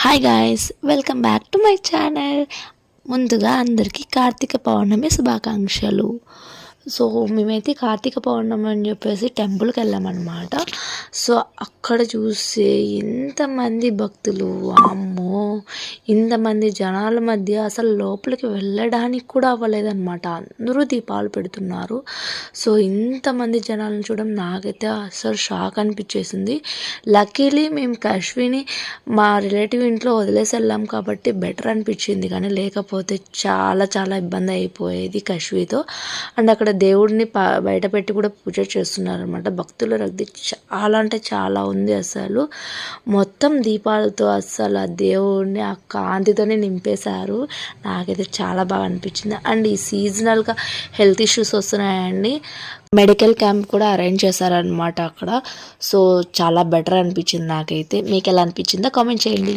Hi guys, welcome back to my channel. ముందుగా అందరికీ కార్తీక పౌర్ణమి శుభాకాంక్షలు. సో మేమైతే కార్తీక పౌర్ణమి అని చెప్పేసి టెంపుల్కి వెళ్ళామన్నమాట. సో అక్కడ చూస్తే ఎంతమంది భక్తులు, అమ్మో ఇంతమంది జనాల మధ్య అసలు లోపలికి వెళ్ళడానికి కూడా అవ్వలేదన్నమాట. అందరూ దీపాలు పెడుతున్నారు. సో ఇంతమంది జనాలను చూడడం నాకైతే అసలు షాక్ అనిపించేసింది. లక్కీలీ మేము కశ్విని మా రిలేటివ్ ఇంట్లో వదిలేసి వెళ్ళాం కాబట్టి బెటర్ అనిపించింది, కానీ లేకపోతే చాలా చాలా ఇబ్బంది అయిపోయేది కశ్వితో. అండ్ అక్కడ దేవుడిని బయట పెట్టి కూడా పూజ చేస్తున్నారనమాట. భక్తుల రద్దీ చాలా అంటే చాలా ఉంది. అసలు మొత్తం దీపాలతో అసలు ఆ దేవుడిని ఆ కాంతితోనే నింపేశారు. నాకైతే చాలా బాగా అనిపించింది. అండ్ ఈ సీజనల్గా హెల్త్ ఇష్యూస్ వస్తున్నాయండి, మెడికల్ క్యాంప్ కూడా అరేంజ్ చేశారనమాట అక్కడ. సో చాలా బెటర్ అనిపించింది నాకైతే. మీకు ఎలా అనిపించిందో కామెంట్ చేయండి.